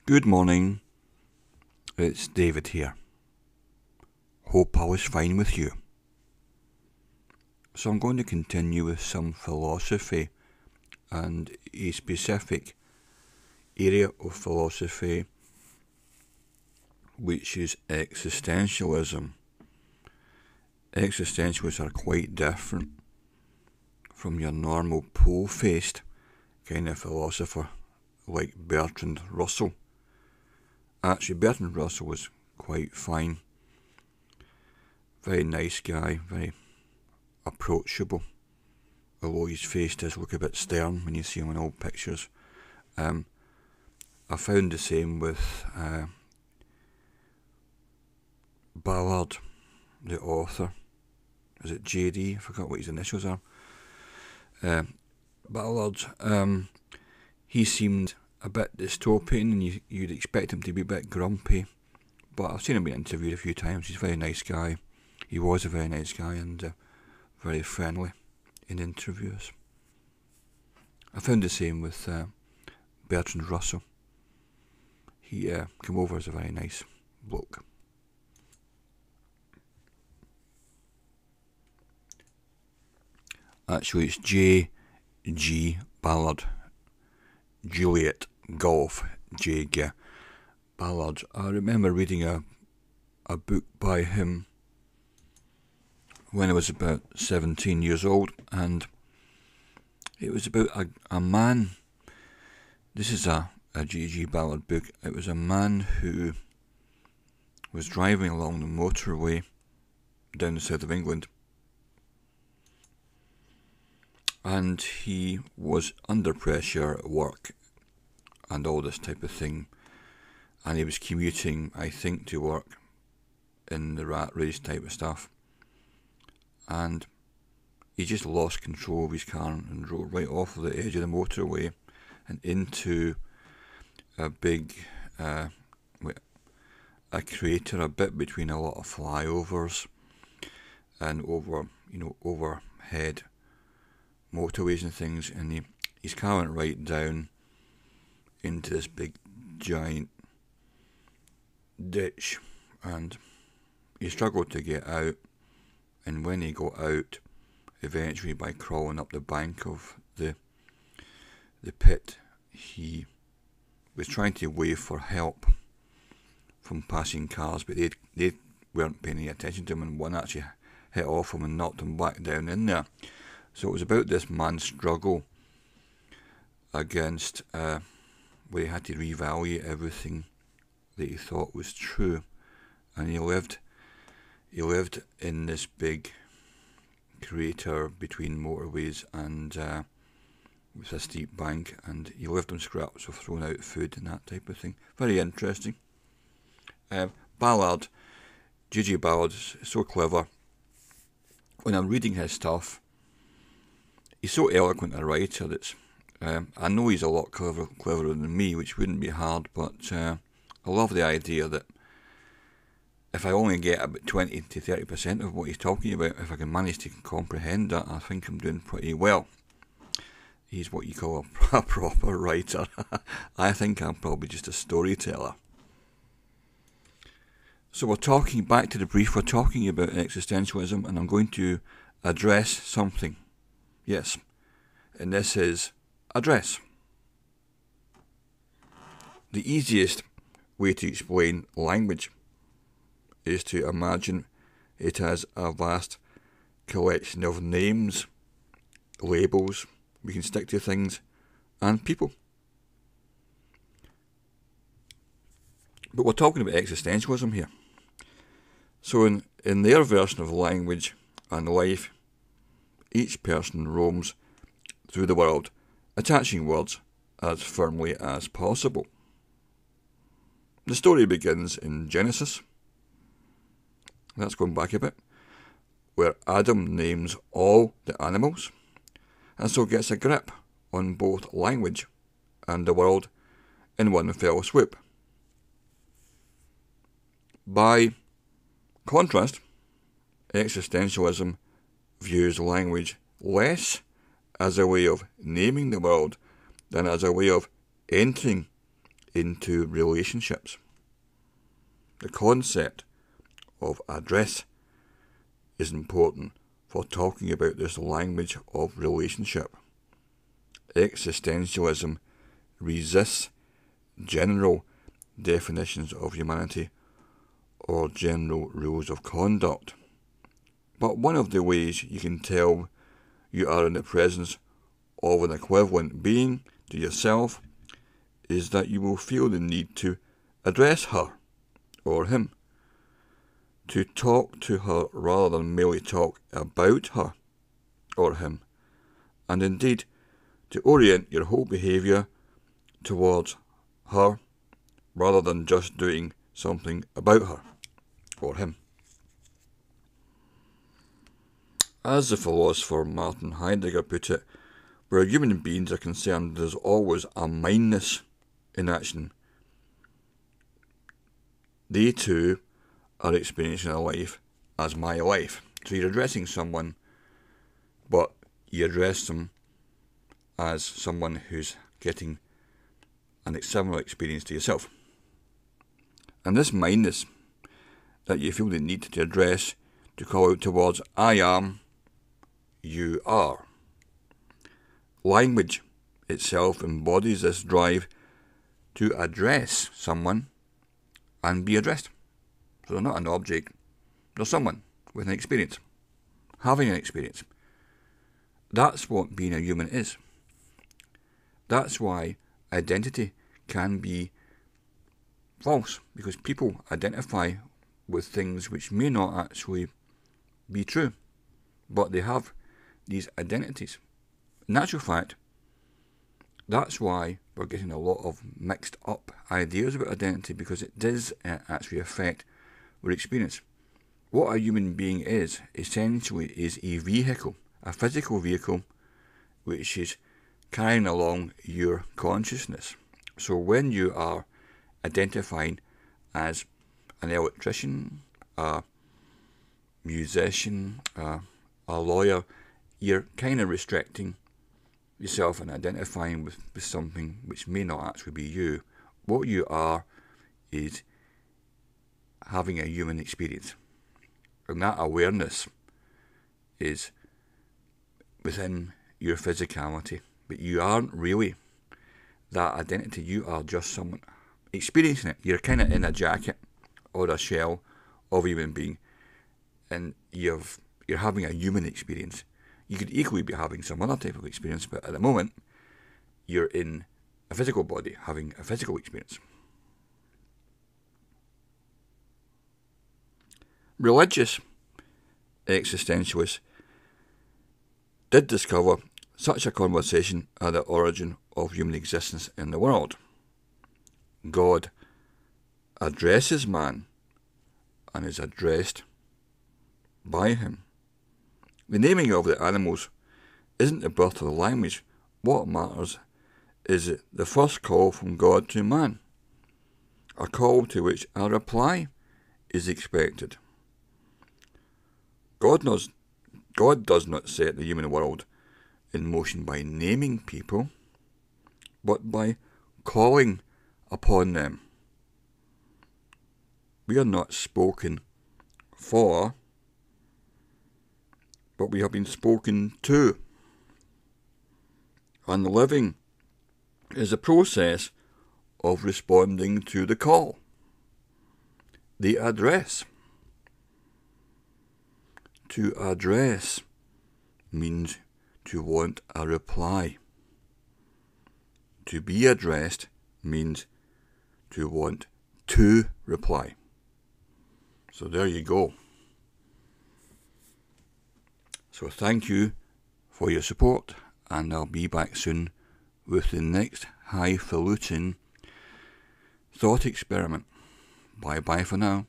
Good morning, it's David here. Hope all is fine with you. So I'm going to continue with some philosophy and a specific area of philosophy, which is existentialism. Existentialists are quite different from your normal pole-faced kind of philosopher like Bertrand Russell. Actually, Bertrand Russell was quite fine. Very nice guy, very approachable. Although his face does look a bit stern when you see him in old pictures. I found the same with Ballard, the author. Is it JD? I forgot what his initials are. Ballard, he seemed a bit dystopian, and you'd expect him to be a bit grumpy, but I've seen him being interviewed a few times. He's a very nice guy. He was a very nice guy and very friendly in interviews. I found the same with Bertrand Russell. He came over as a very nice bloke. Actually, it's J.G. Ballard. Juliet Golf J.G. Ballard. I remember reading a book by him when I was about 17 years old, and it was about a man. This is a J.G. Ballard book. It was a man who was driving along the motorway down the south of England, and he was under pressure at work and all this type of thing, and he was commuting, I think, to work in the rat race type of stuff, and he just lost control of his car and drove right off the edge of the motorway and into a big a crater, a bit between a lot of flyovers and overhead motorways and things, and his car went right down into this big giant ditch, and he struggled to get out, and when he got out, eventually by crawling up the bank of the pit, he was trying to wave for help from passing cars, but they weren't paying any attention to him, and one actually hit off him and knocked him back down in there. So it was about this man's struggle against where he had to reevaluate everything that he thought was true, and he lived in this big crater between motorways and with a steep bank, and he lived on scraps of thrown out food and that type of thing. Very interesting. Ballard, J.G. Ballard, is so clever. When I'm reading his stuff, he's so eloquent a writer that I know he's a lot cleverer than me, which wouldn't be hard, but I love the idea that if I only get about 20 to 30% of what he's talking about, if I can manage to comprehend that, I think I'm doing pretty well. He's what you call a proper writer. I think I'm probably just a storyteller. So we're talking, back to the brief, we're talking about existentialism, and I'm going to address something. Yes, and this is address. The easiest way to explain language is to imagine it as a vast collection of names, labels, we can stick to things, and people. But we're talking about existentialism here. So in their version of language and life, each person roams through the world, attaching words as firmly as possible. The story begins in Genesis. That's going back a bit, where Adam names all the animals, and so gets a grip on both language and the world in one fell swoop. By contrast, existentialism views language less as a way of naming the world than as a way of entering into relationships. The concept of address is important for talking about this language of relationship. Existentialism resists general definitions of humanity or general rules of conduct. But one of the ways you can tell you are in the presence of an equivalent being to yourself is that you will feel the need to address her or him, to talk to her rather than merely talk about her or him, and indeed to orient your whole behaviour towards her rather than just doing something about her or him. As the philosopher Martin Heidegger put it, where human beings are concerned, there's always a mindness in action. They too are experiencing a life as my life. So you're addressing someone, but you address them as someone who's getting a similar experience to yourself. And this mindness that you feel the need to address, to call out towards I am, you are. Language itself embodies this drive to address someone and be addressed. So they're not an object, they're someone with an experience, having an experience. That's what being a human is. That's why identity can be false, because people identify with things which may not actually be true, but they have these identities. In actual fact, that's why we're getting a lot of mixed up ideas about identity, because it does actually affect our experience. What a human being is, essentially, is a vehicle, a physical vehicle, which is carrying along your consciousness. So when you are identifying as an electrician, a musician, a lawyer, you're kind of restricting yourself and identifying with something which may not actually be you. What you are is having a human experience. And that awareness is within your physicality. But you aren't really that identity. You are just someone experiencing it. You're kind of in a jacket or a shell of a human being, and you're having a human experience. You could equally be having some other type of experience, but at the moment, you're in a physical body having a physical experience. Religious existentialists did discover such a conversation at the origin of human existence in the world. God addresses man and is addressed by him. The naming of the animals isn't the birth of the language. What matters is the first call from God to man, a call to which a reply is expected. God does not set the human world in motion by naming people, but by calling upon them. We are not spoken for, but we have been spoken to. And living is a process of responding to the call, the address. To address means to want a reply. To be addressed means to want to reply. So there you go. So thank you for your support, and I'll be back soon with the next highfalutin thought experiment. Bye bye for now.